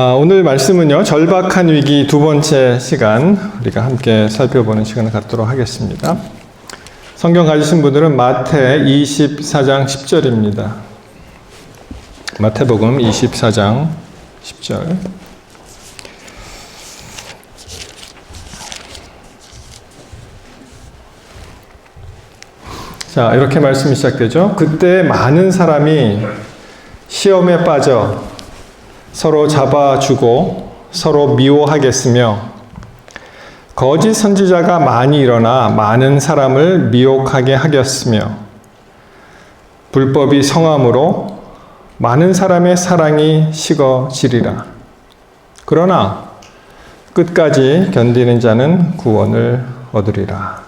오늘 말씀은요, 절박한 위기 두 번째 시간, 우리가 함께 살펴보는 시간을 갖도록 하겠습니다. 성경 가지신 분들은 마태 24장 10절입니다. 마태복음 24장 10절. 자, 이렇게 말씀이 시작되죠. 그때 많은 사람이 시험에 빠져 서로 잡아주고 서로 미워하겠으며 거짓 선지자가 많이 일어나 많은 사람을 미혹하게 하겠으며 불법이 성함으로 많은 사람의 사랑이 식어지리라. 그러나 끝까지 견디는 자는 구원을 얻으리라.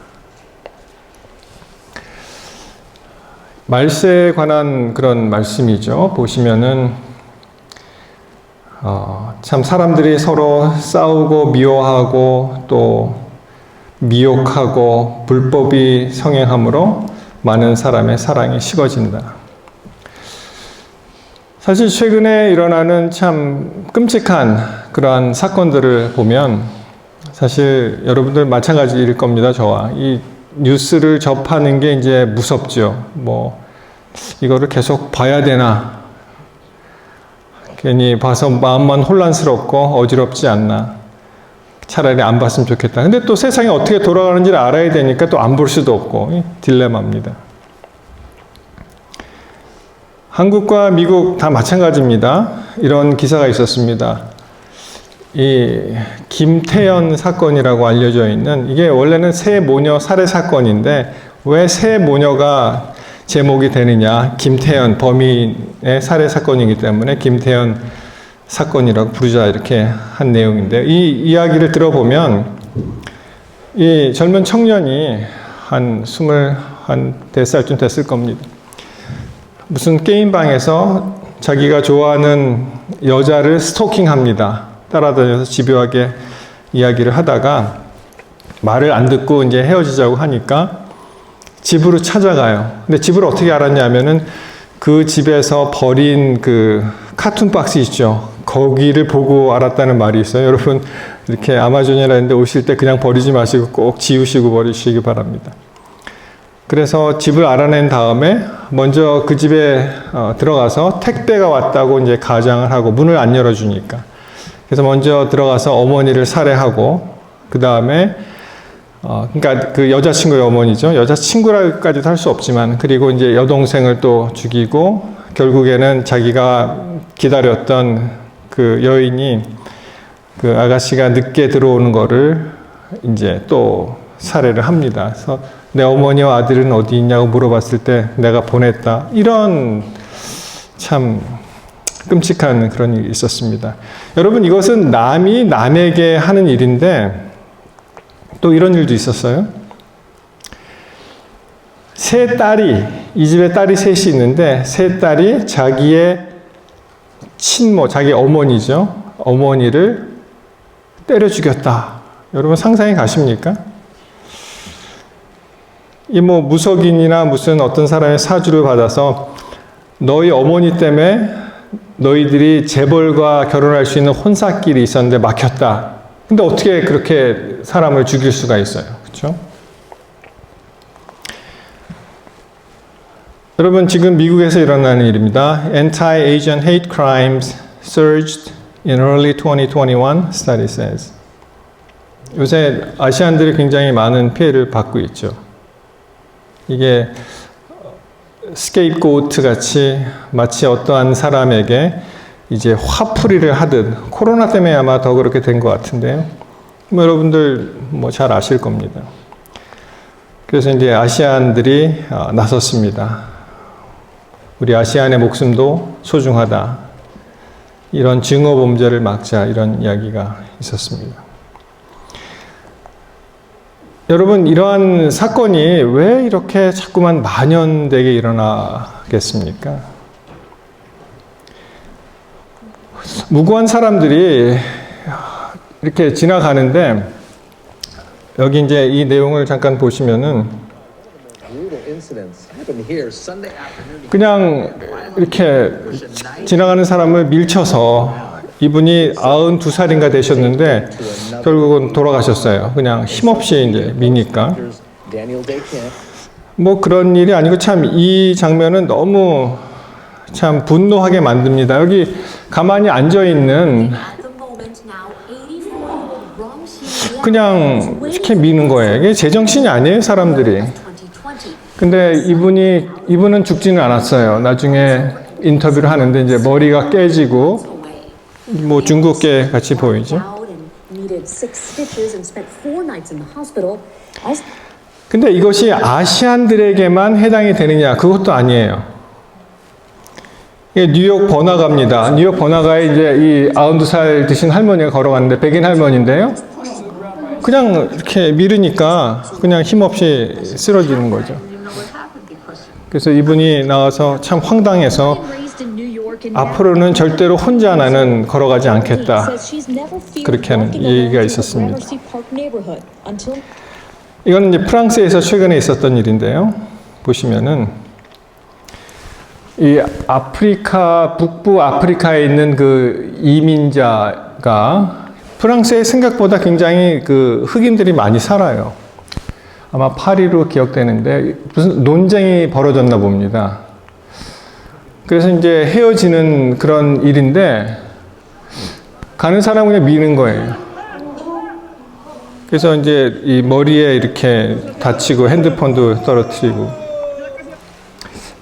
말세에 관한 그런 말씀이죠. 보시면은 참 사람들이 서로 싸우고 미워하고 또 미혹하고 불법이 성행함으로 많은 사람의 사랑이 식어진다. 사실 최근에 일어나는 참 끔찍한 그러한 사건들을 보면 사실 여러분들 마찬가지일 겁니다. 저와 이 뉴스를 접하는 게 이제 무섭죠. 이거를 계속 봐야 되나? 괜히 봐서 마음만 혼란스럽고 어지럽지 않나. 차라리 안 봤으면 좋겠다. 근데 또 세상이 어떻게 돌아가는지를 알아야 되니까 또 안 볼 수도 없고 딜레마입니다. 한국과 미국 다 마찬가지입니다. 이런 기사가 있었습니다. 이 김태현 사건이라고 알려져 있는, 이게 원래는 새 모녀 살해 사건인데 왜 새 모녀가 제목이 되느냐, 김태현 범인의 살해 사건이기 때문에 김태현 사건이라고 부르자 이렇게 한 내용인데, 이 이야기를 들어보면 이 젊은 청년이 한 24살쯤 됐을 겁니다. 무슨 게임방에서 자기가 좋아하는 여자를 스토킹합니다. 따라다녀서 집요하게 이야기를 하다가 말을 안 듣고 이제 헤어지자고 하니까 집으로 찾아가요. 근데 집을 어떻게 알았냐면은 그 집에서 버린 그 카툰 박스 있죠. 거기를 보고 알았다는 말이 있어요. 여러분 이렇게 아마존이라는 데 오실 때 그냥 버리지 마시고 꼭 지우시고 버리시기 바랍니다. 그래서 집을 알아낸 다음에 먼저 그 집에 들어가서 택배가 왔다고 이제 가장을 하고, 문을 안 열어주니까. 그래서 먼저 들어가서 어머니를 살해하고, 그 다음에 그러니까 그 여자친구의 어머니죠. 여자친구라고까지도 할 수 없지만, 그리고 이제 여동생을 또 죽이고, 결국에는 자기가 기다렸던 그 여인이, 그 아가씨가 늦게 들어오는 거를 이제 또 살해를 합니다. 그래서 내 어머니와 아들은 어디 있냐고 물어봤을 때 내가 보냈다. 이런 참 끔찍한 그런 일이 있었습니다. 여러분, 이것은 남이 남에게 하는 일인데 또 이런 일도 있었어요. 세 딸이, 이 집에 딸이 셋이 있는데 세 딸이 자기의 친모, 자기 어머니죠. 어머니를 때려 죽였다. 여러분 상상이 가십니까? 이 무속인이나 무슨 어떤 사람의 사주를 받아서 너희 어머니 때문에 너희들이 재벌과 결혼할 수 있는 혼사길이 있었는데 막혔다. 근데 어떻게 그렇게 사람을 죽일 수가 있어요? 그렇죠? 여러분, 지금 미국에서 일어나는 일입니다. Anti-Asian hate crimes surged in early 2021, study says. 요새 아시안들이 굉장히 많은 피해를 받고 있죠. 이게 스케이프고트 같이 마치 어떠한 사람에게 이제 화풀이를 하듯, 코로나 때문에 아마 더 그렇게 된 것 같은데요. 여러분들 잘 아실 겁니다. 그래서 이제 아시안들이 나섰습니다. 우리 아시안의 목숨도 소중하다. 이런 증오 범죄를 막자, 이런 이야기가 있었습니다. 여러분, 이러한 사건이 왜 이렇게 자꾸만 만연되게 일어나겠습니까? 무고한 사람들이 이렇게 지나가는데, 여기 이제 이 내용을 잠깐 보시면은 그냥 이렇게 지나가는 사람을 밀쳐서 이분이 92살인가 되셨는데 결국은 돌아가셨어요. 그냥 힘없이 이제 미니까. 뭐 그런 일이 아니고 참 이 장면은 너무 참 분노하게 만듭니다. 여기 가만히 앉아 있는 그냥 이렇게 미는 거예요. 이게 제정신이 아니에요, 사람들이. 근데 이분은 죽지는 않았어요. 나중에 인터뷰를 하는데 이제 머리가 깨지고 뭐 중국계 같이 보이죠. 근데 이것이 아시안들에게만 해당이 되느냐? 그것도 아니에요. 이게 뉴욕 번화가입니다. 뉴욕 번화가에 이제 이 92살 드신 할머니가 걸어갔는데 백인 할머니인데요. 그냥 이렇게 미르니까 그냥 힘없이 쓰러지는 거죠. 그래서 이분이 나와서 참 황당해서 앞으로는 절대로 혼자 나는 걸어가지 않겠다. 그렇게 하는 얘기가 있었습니다. 이거는 이제 프랑스에서 최근에 있었던 일인데요. 보시면은 이 아프리카, 북부 아프리카에 있는 그 이민자가 프랑스에 생각보다 굉장히 그 흑인들이 많이 살아요. 아마 파리로 기억되는데 무슨 논쟁이 벌어졌나 봅니다. 그래서 이제 헤어지는 그런 일인데 가는 사람은 그냥 미는 거예요. 그래서 이제 이 머리에 이렇게 다치고 핸드폰도 떨어뜨리고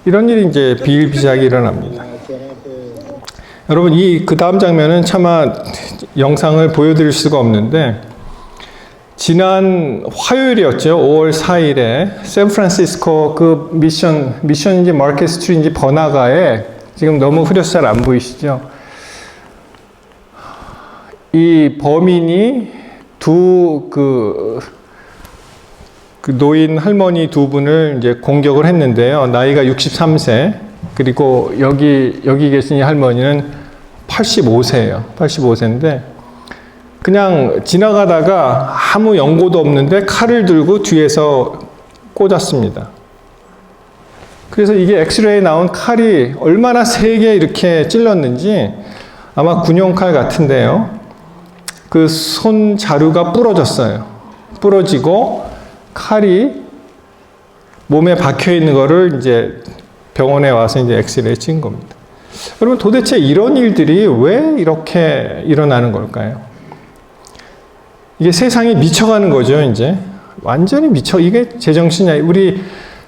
이런 일이 이제 비일비재하게 일어납니다. 여러분 그 다음 장면은 차마 영상을 보여드릴 수가 없는데 지난 화요일이었죠. 5월 4일에 샌프란시스코 그 미션인지 마켓 스트리트인지 번화가에 지금 너무 흐려서 잘 안 보이시죠? 이 범인이 그 노인 할머니 두 분을 이제 공격을 했는데요. 나이가 63세 그리고 여기 계신 이 할머니는 85세예요. 85세인데 그냥 지나가다가 아무 연고도 없는데 칼을 들고 뒤에서 꽂았습니다. 그래서 이게 엑스레이에 나온 칼이 얼마나 세게 이렇게 찔렀는지 아마 군용칼 같은데요. 그 손 자루가 부러졌어요. 부러지고 칼이 몸에 박혀 있는 거를 이제 병원에 와서 이제 엑스레이 찍은 겁니다. 여러분 도대체 이런 일들이 왜 이렇게 일어나는 걸까요? 이게 세상이 미쳐가는 거죠, 이제. 완전히 이게 제정신이 아니에요. 우리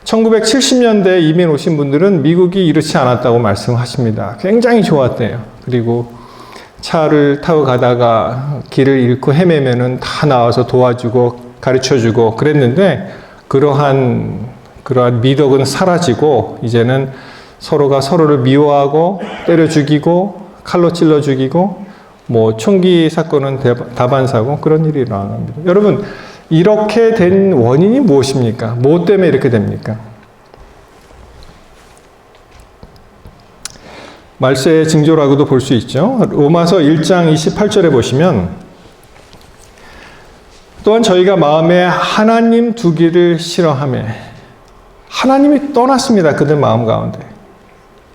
1970년대에 이민 오신 분들은 미국이 이렇지 않았다고 말씀하십니다. 굉장히 좋았대요. 그리고 차를 타고 가다가 길을 잃고 헤매면은 다 나와서 도와주고 가르쳐주고 그랬는데 그러한 미덕은 사라지고 이제는 서로가 서로를 미워하고 때려 죽이고 칼로 찔러 죽이고 뭐 총기 사건은 다반사고 그런 일이 일어납니다. 여러분 이렇게 된 원인이 무엇입니까? 뭐 때문에 이렇게 됩니까? 말세의 징조라고도 볼 수 있죠. 로마서 1장 28절에 보시면 또한 저희가 마음에 하나님 두기를 싫어하며 하나님이 떠났습니다. 그들 마음 가운데.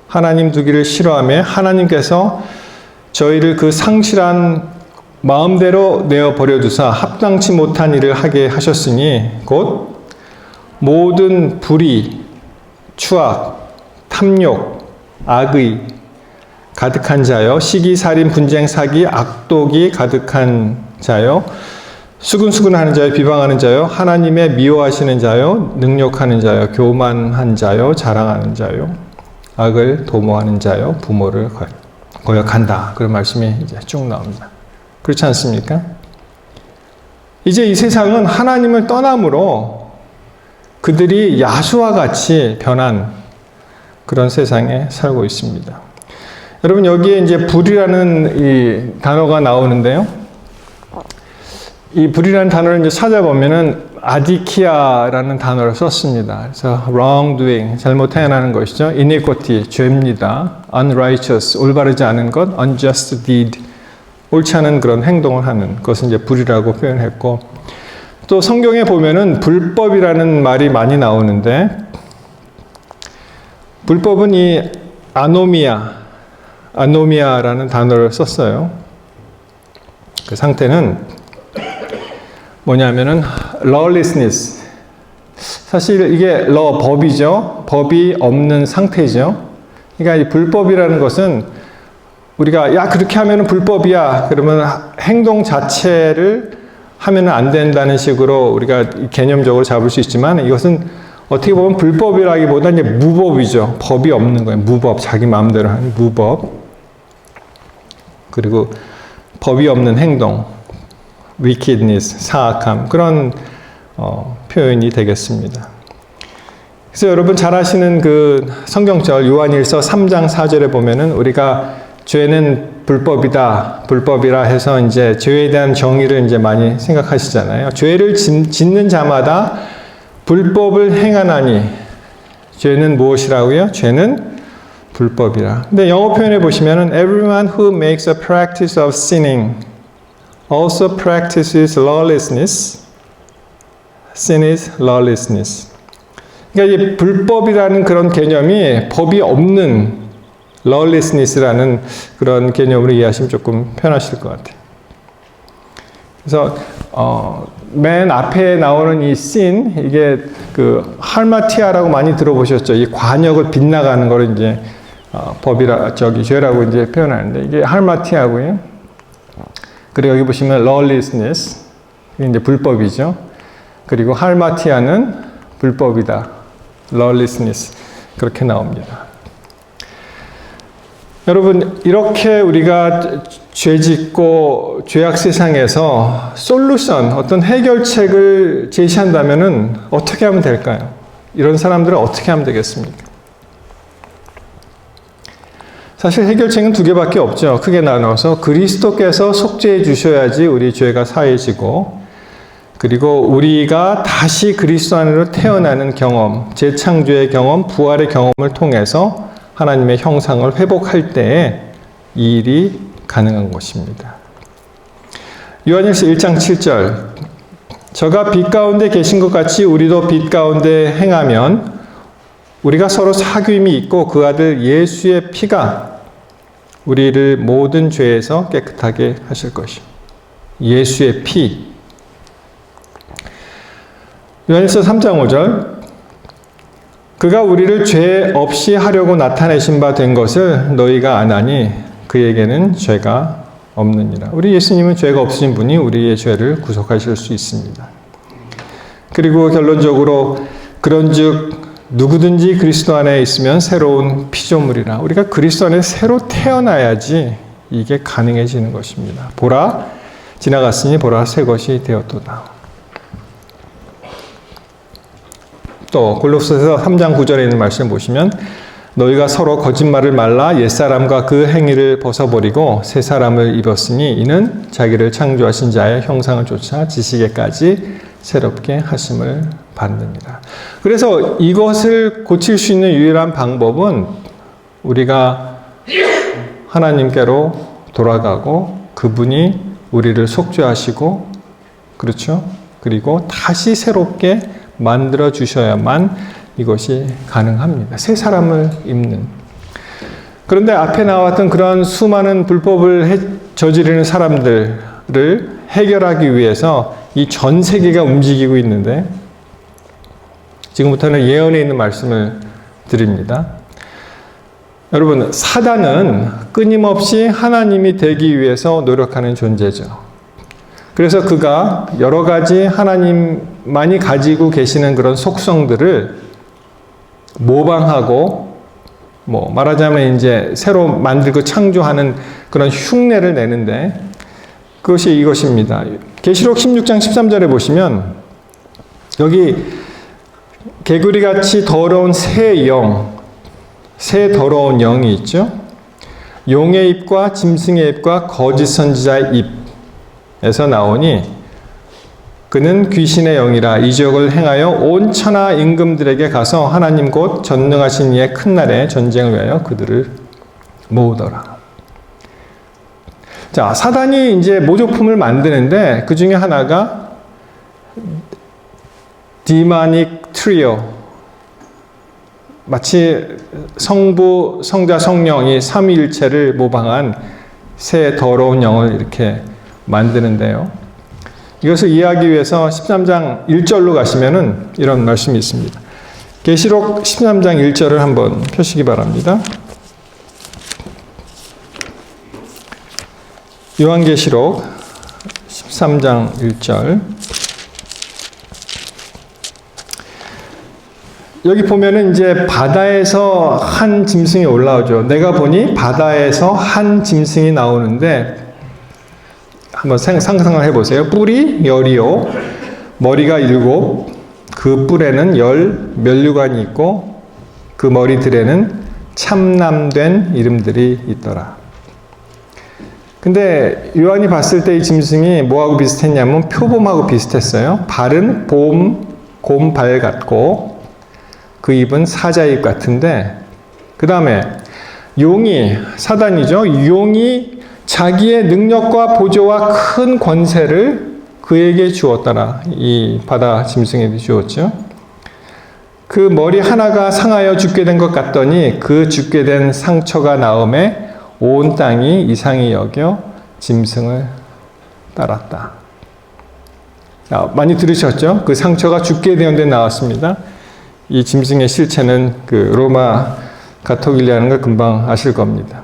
하나님 두기를 싫어하며 하나님께서 저희를 그 상실한 마음대로 내어버려 두사 합당치 못한 일을 하게 하셨으니 곧 모든 불의, 추악, 탐욕, 악의 가득한 자요, 시기, 살인, 분쟁, 사기, 악독이 가득한 자요, 수근수근하는 자요, 비방하는 자요, 하나님의 미워하시는 자요, 능욕하는 자요, 교만한 자요, 자랑하는 자요, 악을 도모하는 자요, 부모를 거역한다. 그런 말씀이 이제 쭉 나옵니다. 그렇지 않습니까? 이제 이 세상은 하나님을 떠남으로 그들이 야수와 같이 변한 그런 세상에 살고 있습니다. 여러분 여기에 이제 불이라는 이 단어가 나오는데요. 이 불이라는 단어를 이제 찾아보면은 아디키아라는 단어를 썼습니다. 그래서 wrongdoing, 잘못 행하는 것이죠. iniquity, 죄입니다. unrighteous, 올바르지 않은 것, unjust deed, 옳지 않은 그런 행동을 하는 것은 이제 불이라고 표현했고, 또 성경에 보면은 불법이라는 말이 많이 나오는데, 불법은 이 아노미아라는 단어를 썼어요. 그 상태는 뭐냐면은 lawlessness. 사실 이게 법이죠. 법이 없는 상태죠. 그러니까 이 불법이라는 것은 우리가 야 그렇게 하면은 불법이야. 그러면 행동 자체를 하면은 안 된다는 식으로 우리가 개념적으로 잡을 수 있지만 이것은 어떻게 보면 불법이라기보다는 이제 무법이죠. 법이 없는 거예요. 무법, 자기 마음대로 하는 무법. 그리고 법이 없는 행동, wickedness, 사악함 그런 표현이 되겠습니다. 그래서 여러분 잘 아시는 그 성경절 요한일서 3장 4절에 보면은 우리가 죄는 불법이라 해서 이제 죄에 대한 정의를 이제 많이 생각하시잖아요. 죄를 짓는 자마다 불법을 행하나니 죄는 무엇이라고요? 죄는 불법이라. 근데 영어 표현에 보시면은 everyone who makes a practice of sinning also practices lawlessness. Sin is lawlessness. 그러니까 이 불법이라는 그런 개념이 법이 없는 lawlessness라는 그런 개념으로 이해하시면 조금 편하실 것 같아요. 그래서 맨 앞에 나오는 이 sin, 이게 그 할마티아라고 많이 들어보셨죠? 이 관역을 빗나가는 거를 이제 죄라고 이제 표현하는데 이게 할마티아고요. 그리고 여기 보시면 lawlessness, 이게 이제 불법이죠. 그리고 할마티아는 불법이다, lawlessness 그렇게 나옵니다. 여러분 이렇게 우리가 죄짓고 죄악 세상에서 솔루션, 어떤 해결책을 제시한다면은 어떻게 하면 될까요? 이런 사람들은 어떻게 하면 되겠습니까? 사실 해결책은 두 개밖에 없죠. 크게 나눠서 그리스도께서 속죄해 주셔야지 우리 죄가 사해지고, 그리고 우리가 다시 그리스도 안으로 태어나는 경험, 재창조의 경험, 부활의 경험을 통해서 하나님의 형상을 회복할 때에 이 일이 가능한 것입니다. 요한일서 1장 7절 저가 빛 가운데 계신 것 같이 우리도 빛 가운데 행하면 우리가 서로 사귐이 있고 그 아들 예수의 피가 우리를 모든 죄에서 깨끗하게 하실 것입니다. 예수의 피. 요한일서 3장 5절 그가 우리를 죄 없이 하려고 나타내신 바 된 것을 너희가 아나니 그에게는 죄가 없느니라. 우리 예수님은 죄가 없으신 분이 우리의 죄를 구속하실 수 있습니다. 그리고 결론적으로 그런즉 누구든지 그리스도 안에 있으면 새로운 피조물이라. 우리가 그리스도 안에 새로 태어나야지 이게 가능해지는 것입니다. 보라 지나갔으니 보라 새 것이 되었도다. 또 골로새서 3장 9절에 있는 말씀 보시면 너희가 서로 거짓말을 말라 옛사람과 그 행위를 벗어버리고 새 사람을 입었으니 이는 자기를 창조하신 자의 형상을 쫓아 지식에까지 새롭게 하심을 받느니라. 그래서 이것을 고칠 수 있는 유일한 방법은 우리가 하나님께로 돌아가고 그분이 우리를 속죄하시고, 그렇죠? 그리고 다시 새롭게 만들어 주셔야만 이것이 가능합니다. 새 사람을 입는. 그런데 앞에 나왔던 그런 수많은 불법을 저지르는 사람들을 해결하기 위해서 이 전 세계가 움직이고 있는데, 지금부터는 예언에 있는 말씀을 드립니다. 여러분, 사단은 끊임없이 하나님이 되기 위해서 노력하는 존재죠. 그래서 그가 여러 가지 하나님만이 가지고 계시는 그런 속성들을 모방하고, 말하자면 이제 새로 만들고 창조하는 그런 흉내를 내는데, 그것이 이것입니다. 계시록 16장 13절에 보시면 여기 개구리같이 더러운 새 더러운 영이 있죠. 용의 입과 짐승의 입과 거짓 선지자의 입에서 나오니 그는 귀신의 영이라 이 지역을 행하여 온 천하 임금들에게 가서 하나님 곧 전능하신 이의 큰 날에 전쟁을 위하여 그들을 모으더라. 자, 사단이 이제 모조품을 만드는데 그 중에 하나가 디마닉 트리오, 마치 성부, 성자, 성령이 삼위일체를 모방한 새 더러운 영을 이렇게 만드는데요. 이것을 이해하기 위해서 13장 1절로 가시면은 이런 말씀이 있습니다. 계시록 13장 1절을 한번 펴시기 바랍니다. 요한계시록 13장 1절. 여기 보면은 이제 바다에서 한 짐승이 올라오죠. 내가 보니 바다에서 한 짐승이 나오는데 한번 상상을 해보세요. 뿔이 10이요. 머리가 7. 그 뿔에는 10 면류관이 있고 그 머리들에는 참남된 이름들이 있더라. 근데 요한이 봤을 때 이 짐승이 뭐하고 비슷했냐면 표범하고 비슷했어요. 발은 곰발 같고 그 입은 사자입 같은데 그 다음에 용이 사단이죠. 용이 자기의 능력과 보조와 큰 권세를 그에게 주었더라. 이 바다 짐승에게 주었죠. 그 머리 하나가 상하여 죽게 된 것 같더니 그 죽게 된 상처가 나음에 온 땅이 이상히 여겨 짐승을 따랐다. 많이 들으셨죠? 그 상처가 죽게 되는 데 나왔습니다. 이 짐승의 실체는 그 로마 가토길리아는 걸 금방 아실 겁니다.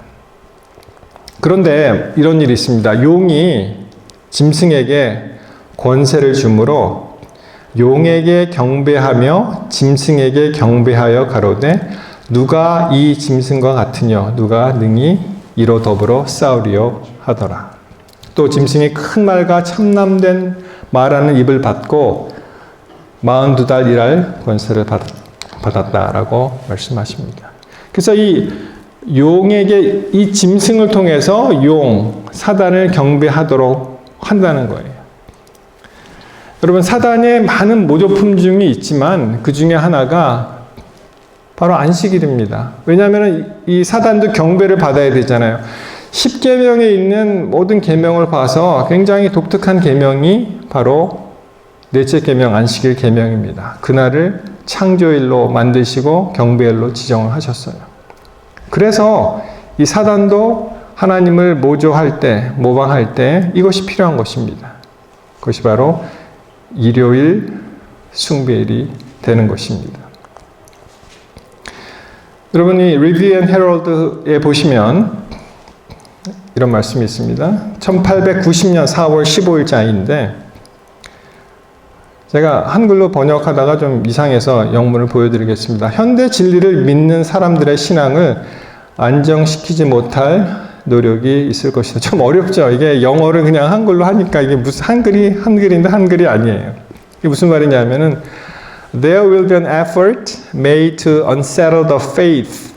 그런데 이런 일이 있습니다. 용이 짐승에게 권세를 주므로 용에게 경배하며 짐승에게 경배하여 가로되 누가 이 짐승과 같으뇨 누가 능히 이로 더불어 싸우리요 하더라. 또 짐승이 큰 말과 참남된 말하는 입을 받고 42달 일할 권세를 받았다라고 말씀하십니다. 그래서 이 용에게 이 짐승을 통해서 사단을 경배하도록 한다는 거예요. 여러분, 사단에 많은 모조품 중이 있지만 그 중에 하나가 바로 안식일입니다. 왜냐하면 이 사단도 경배를 받아야 되잖아요. 10계명에 있는 모든 계명을 봐서 굉장히 독특한 계명이 바로 넷째 계명 안식일 계명입니다. 그날을 창조일로 만드시고 경배일로 지정을 하셨어요. 그래서 이 사단도 하나님을 모조할 때, 모방할 때 이것이 필요한 것입니다. 그것이 바로 일요일 숭배일이 되는 것입니다. 여러분이 리뷰 앤 헤럴드에 보시면 이런 말씀이 있습니다. 1890년 4월 15일자인데 제가 한글로 번역하다가 좀 이상해서 영문을 보여드리겠습니다. 현대 진리를 믿는 사람들의 신앙을 안정시키지 못할 노력이 있을 것이다. 좀 어렵죠? 이게 영어를 그냥 한글로 하니까 이게 무슨 한글인데 한글이 아니에요. 이게 무슨 말이냐면은 There will be an effort made to unsettle the faith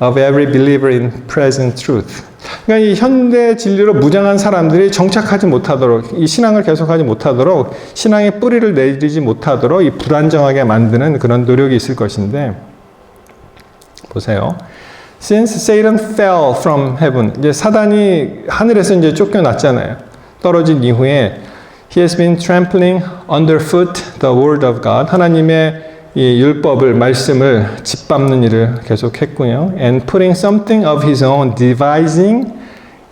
of every believer in present truth. 그러니까 이 현대 진리로 무장한 사람들이 정착하지 못하도록, 이 신앙을 계속하지 못하도록, 신앙의 뿌리를 내리지 못하도록 이 불안정하게 만드는 그런 노력이 있을 것인데, 보세요. Since Satan fell from heaven, 이제 사단이 하늘에서 이제 쫓겨났잖아요. 떨어진 이후에 He has been trampling underfoot the word of God. 하나님의 이 율법을, 말씀을 짓밟는 일을 계속했고요. And putting something of his own, devising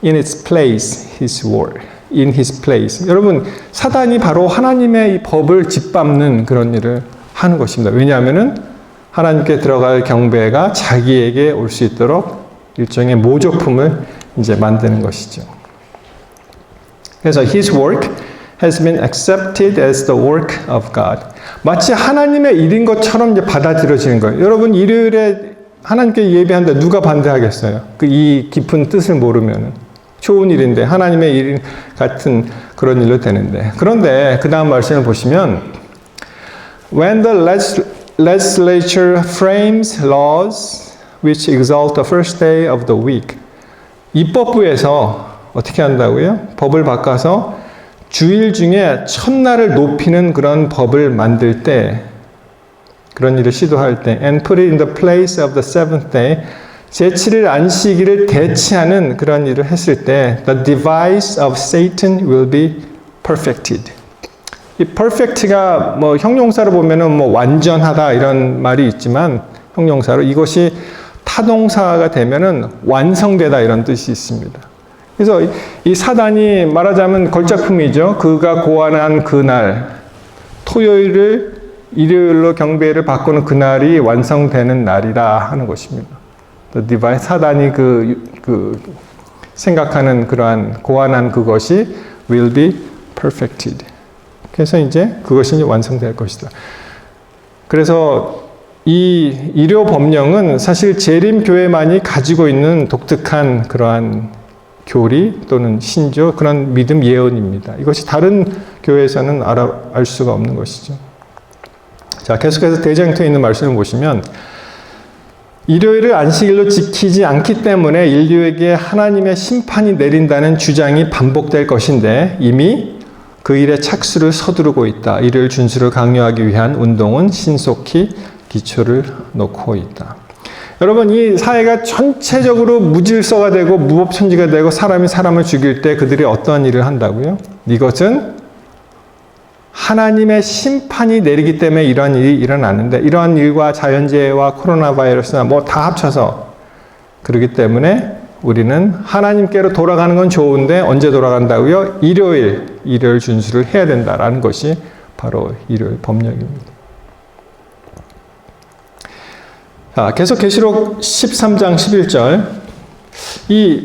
in its place his word. In his place. 여러분, 사단이 바로 하나님의 이 법을 짓밟는 그런 일을 하는 것입니다. 왜냐하면은 하나님께 들어갈 경배가 자기에게 올 수 있도록 일종의 모조품을 이제 만드는 것이죠. 그래서 his work has been accepted as the work of God. 마치 하나님의 일인 것처럼 이제 받아들여지는 거예요. 여러분, 일요일에 하나님께 예배한다 누가 반대하겠어요? 이 깊은 뜻을 모르면 좋은 일인데 하나님의 일 같은 그런 일로 되는데. 그런데 그 다음 말씀을 보시면 When the legislature frames laws which exalt the first day of the week. 입법부에서 어떻게 한다고요? 법을 바꿔서 주일 중에 첫날을 높이는 그런 법을 만들 때, 그런 일을 시도할 때, and put it in the place of the seventh day, 제7일 안식일을 대체하는 그런 일을 했을 때, the device of Satan will be perfected. 이 perfect가 뭐 형용사로 보면은 뭐 완전하다 이런 말이 있지만, 형용사로 이것이 타동사가 되면은 완성되다 이런 뜻이 있습니다. 그래서 이 사단이 말하자면 걸작품이죠. 그가 고안한 그날, 토요일을 일요일로 경배를 바꾸는 그날이 완성되는 날이라 하는 것입니다. 사단이 생각하는 그러한 고안한 그것이 will be perfected. 그래서 이제 그것이 이제 완성될 것이다. 그래서 이 일요 법령은 사실 재림교회만이 가지고 있는 독특한 그러한 교리 또는 신조, 그런 믿음 예언입니다. 이것이 다른 교회에서는 알 수가 없는 것이죠. 자, 계속해서 대장터에 있는 말씀을 보시면 일요일을 안식일로 지키지 않기 때문에 인류에게 하나님의 심판이 내린다는 주장이 반복될 것인데 이미 그 일에 착수를 서두르고 있다. 일요일 준수를 강요하기 위한 운동은 신속히 기초를 놓고 있다. 여러분, 이 사회가 전체적으로 무질서가 되고 무법천지가 되고 사람이 사람을 죽일 때 그들이 어떠한 일을 한다고요? 이것은 하나님의 심판이 내리기 때문에 이러한 일이 일어나는데 이러한 일과 자연재해와 코로나 바이러스나 뭐 다 합쳐서 그렇기 때문에 우리는 하나님께로 돌아가는 건 좋은데 언제 돌아간다고요? 일요일 준수를 해야 된다라는 것이 바로 일요일 법령입니다. 자, 계속 계시록 13장 11절.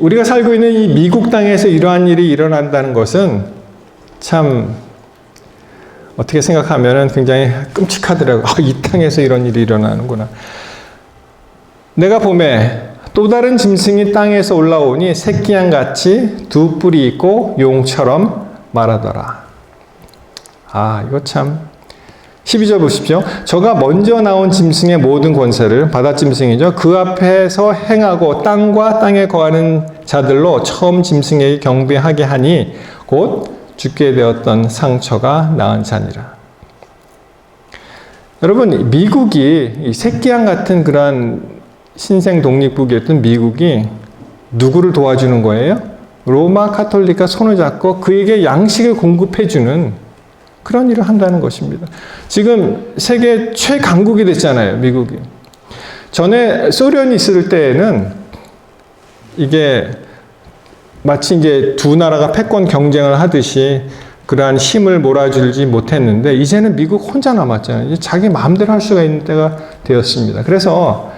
우리가 살고 있는 이 미국 땅에서 이러한 일이 일어난다는 것은 참 어떻게 생각하면 굉장히 끔찍하더라고요. 이 땅에서 이런 일이 일어나는구나. 내가 보매 또 다른 짐승이 땅에서 올라오니 새끼양같이 두 뿔이 있고 용처럼 말하더라. 이거 참. 12절 보십시오. 저가 먼저 나온 짐승의 모든 권세를, 바다짐승이죠. 그 앞에서 행하고 땅과 땅에 거하는 자들로 처음 짐승에게 경배하게 하니 곧 죽게 되었던 상처가 나은 자니라. 여러분, 미국이 이 새끼양 같은 그러한 신생 독립국이었던 미국이 누구를 도와주는 거예요? 로마 카톨릭과 손을 잡고 그에게 양식을 공급해주는 그런 일을 한다는 것입니다. 지금 세계 최강국이 됐잖아요, 미국이. 전에 소련이 있을 때에는 이게 마치 이제 두 나라가 패권 경쟁을 하듯이 그러한 힘을 몰아주지 못했는데 이제는 미국 혼자 남았잖아요. 이제 자기 마음대로 할 수가 있는 때가 되었습니다. 그래서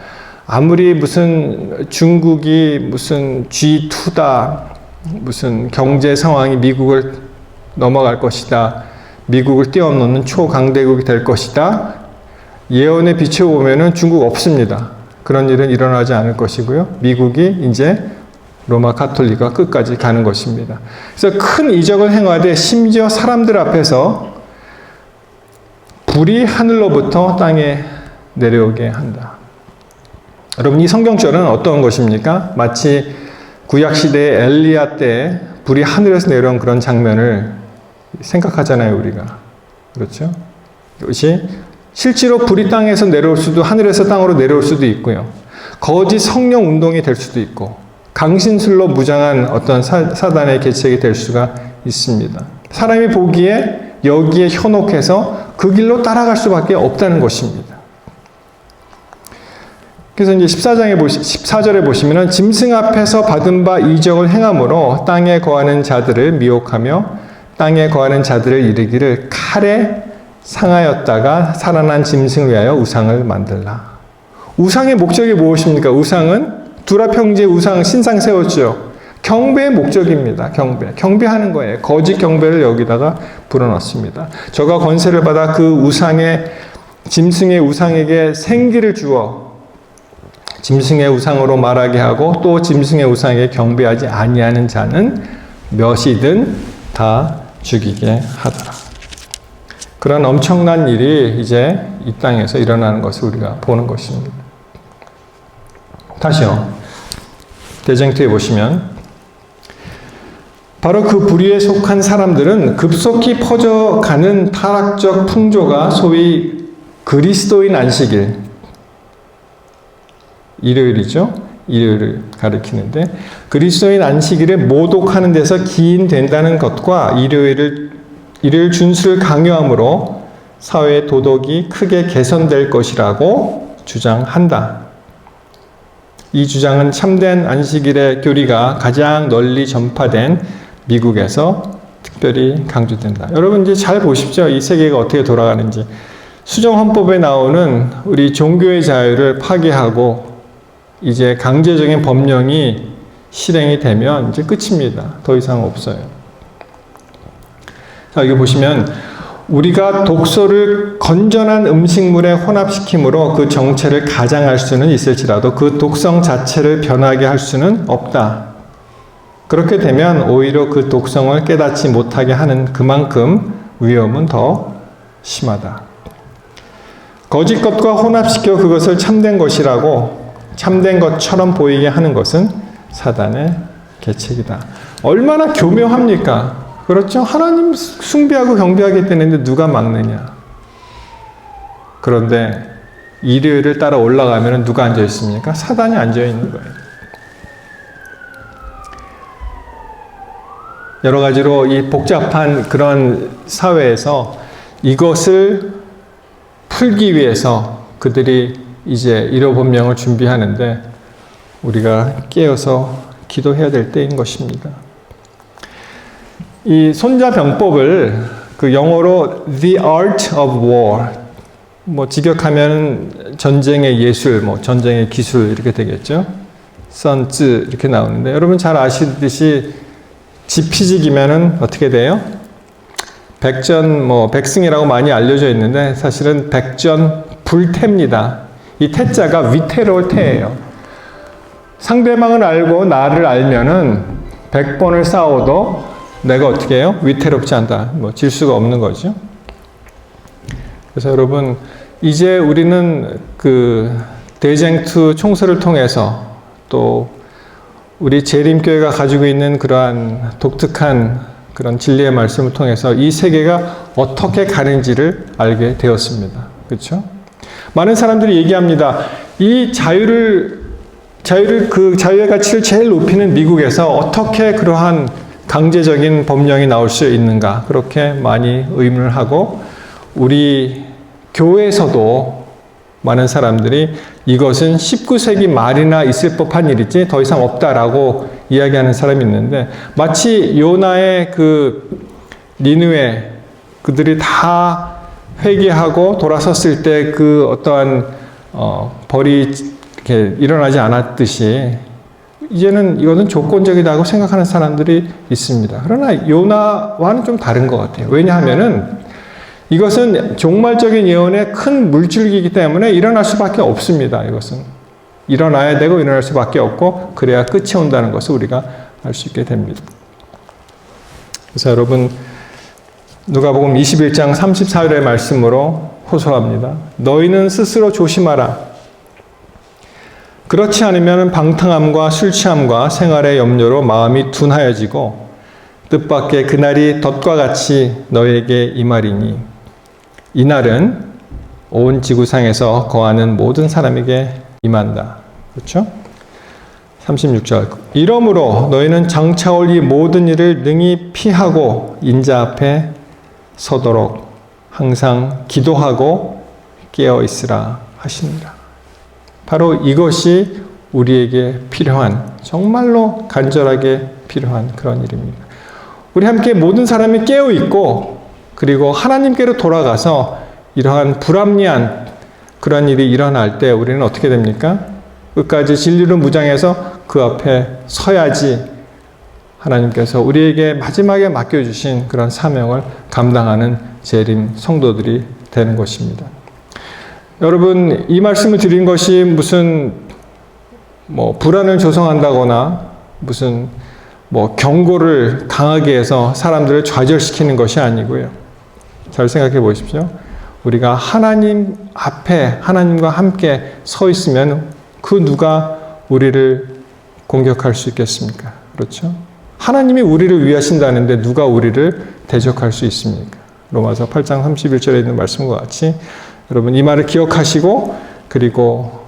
아무리 무슨 중국이 무슨 G2다, 무슨 경제 상황이 미국을 넘어갈 것이다, 미국을 뛰어넘는 초강대국이 될 것이다, 예언에 비춰보면은 중국 없습니다. 그런 일은 일어나지 않을 것이고요. 미국이 이제 로마 카톨릭과 끝까지 가는 것입니다. 그래서 큰 이적을 행하되 심지어 사람들 앞에서 불이 하늘로부터 땅에 내려오게 한다. 여러분, 이 성경절은 어떤 것입니까? 마치 구약시대의 엘리야 때 불이 하늘에서 내려온 그런 장면을 생각하잖아요, 우리가. 그렇죠? 이것이 실제로 불이 땅에서 내려올 수도, 하늘에서 땅으로 내려올 수도 있고요. 거짓 성령 운동이 될 수도 있고, 강신술로 무장한 어떤 사단의 계책이 될 수가 있습니다. 사람이 보기에 여기에 현혹해서 그 길로 따라갈 수밖에 없다는 것입니다. 그래서 이제 14절에 보시면은 짐승 앞에서 받은 바 이적을 행함으로 땅에 거하는 자들을 미혹하며 땅에 거하는 자들을 이르기를 칼에 상하였다가 살아난 짐승을 위하여 우상을 만들라. 우상의 목적이 무엇입니까? 우상은 두라평지에 우상 신상 세웠죠. 경배의 목적입니다. 경배하는 거예요. 거짓 경배를 여기다가 불어넣습니다. 저가 권세를 받아 그 짐승의 우상에게 생기를 주어 짐승의 우상으로 말하게 하고 또 짐승의 우상에게 경배하지 아니하는 자는 몇이든 다 죽이게 하더라. 그런 엄청난 일이 이제 이 땅에서 일어나는 것을 우리가 보는 것입니다. 다시요. 대쟁투에 보시면 바로 그 부류에 속한 사람들은 급속히 퍼져가는 타락적 풍조가 소위 그리스도인 안식일, 일요일이죠. 일요일을 가리키는데 그리스도인 안식일을 모독하는 데서 기인된다는 것과 일요일 준수를 강요함으로 사회의 도덕이 크게 개선될 것이라고 주장한다. 이 주장은 참된 안식일의 교리가 가장 널리 전파된 미국에서 특별히 강조된다. 여러분 이제 잘 보십시오. 이 세계가 어떻게 돌아가는지. 수정헌법에 나오는 우리 종교의 자유를 파괴하고 이제 강제적인 법령이 실행이 되면 이제 끝입니다. 더 이상 없어요. 자, 여기 보시면 우리가 독소를 건전한 음식물에 혼합시킴으로 그 정체를 가장할 수는 있을지라도 그 독성 자체를 변하게 할 수는 없다. 그렇게 되면 오히려 그 독성을 깨닫지 못하게 하는 그만큼 위험은 더 심하다. 거짓 것과 혼합시켜 그것을 참된 것이라고 참된 것처럼 보이게 하는 것은 사단의 계책이다. 얼마나 교묘합니까? 그렇죠? 하나님 숭배하고 경배하게 되는데 누가 막느냐? 그런데 일요일을 따라 올라가면 누가 앉아 있습니까? 사단이 앉아 있는 거예요. 여러 가지로 이 복잡한 그런 사회에서 이것을 풀기 위해서 그들이 이제 일요법령을 준비하는데 우리가 깨어서 기도해야 될 때인 것입니다. 이 손자병법을 그 영어로 The Art of War, 뭐 직역하면 전쟁의 예술, 뭐 전쟁의 기술 이렇게 되겠죠. 선즈 이렇게 나오는데 여러분 잘 아시듯이 지피지기면은 어떻게 돼요? 백전 뭐 백승이라고 많이 알려져 있는데 사실은 백전 불태입니다. 이 태자가 위태로울 태예요. 상대방을 알고 나를 알면은 100번을 싸워도 내가 어떻게 해요? 위태롭지 않다. 뭐 질 수가 없는 거죠. 그래서 여러분 이제 우리는 그 대쟁투 총서를 통해서 또 우리 재림교회가 가지고 있는 그러한 독특한 그런 진리의 말씀을 통해서 이 세계가 어떻게 가는지를 알게 되었습니다. 그렇죠? 많은 사람들이 얘기합니다. 이 자유의 가치를 제일 높이는 미국에서 어떻게 그러한 강제적인 법령이 나올 수 있는가? 그렇게 많이 의문을 하고 우리 교회에서도 많은 사람들이 이것은 19세기 말이나 있을 법한 일이지 더 이상 없다라고 이야기하는 사람이 있는데 마치 요나의 그 니느웨 그들이 다 회개하고 돌아섰을 때 그 어떠한 벌이 이렇게 일어나지 않았듯이 이제는 이거는 조건적이다고 생각하는 사람들이 있습니다. 그러나 요나와는 좀 다른 것 같아요. 왜냐하면은 이것은 종말적인 예언의 큰 물줄기이기 때문에 일어날 수밖에 없습니다. 이것은 일어나야 되고 일어날 수밖에 없고 그래야 끝이 온다는 것을 우리가 알 수 있게 됩니다. 그래서 여러분 누가복음 21장 34절의 말씀으로 호소합니다. 너희는 스스로 조심하라. 그렇지 않으면 방탕함과 술 취함과 생활의 염려로 마음이 둔하여지고 뜻밖의 그날이 덫과 같이 너에게 임하리니 이날은 온 지구상에서 거하는 모든 사람에게 임한다. 그렇죠? 36절 이러므로 너희는 장차올 이 모든 일을 능히 피하고 인자 앞에 서도록 항상 기도하고 깨어 있으라 하시니라. 바로 이것이 우리에게 필요한 정말로 간절하게 필요한 그런 일입니다. 우리 함께 모든 사람이 깨어 있고 그리고 하나님께로 돌아가서 이러한 불합리한 그런 일이 일어날 때 우리는 어떻게 됩니까? 끝까지 진리로 무장해서 그 앞에 서야지 하나님께서 우리에게 마지막에 맡겨주신 그런 사명을 감당하는 재림 성도들이 되는 것입니다. 여러분 이 말씀을 드린 것이 무슨 뭐 불안을 조성한다거나 무슨 뭐 경고를 강하게 해서 사람들을 좌절시키는 것이 아니고요. 잘 생각해 보십시오. 우리가 하나님 앞에 하나님과 함께 서 있으면 그 누가 우리를 공격할 수 있겠습니까? 그렇죠? 하나님이 우리를 위하신다는데 누가 우리를 대적할 수 있습니까? 로마서 8장 31절에 있는 말씀과 같이 여러분 이 말을 기억하시고 그리고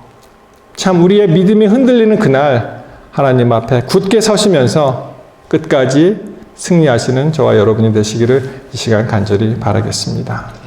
참 우리의 믿음이 흔들리는 그날 하나님 앞에 굳게 서시면서 끝까지 승리하시는 저와 여러분이 되시기를 이 시간 간절히 바라겠습니다.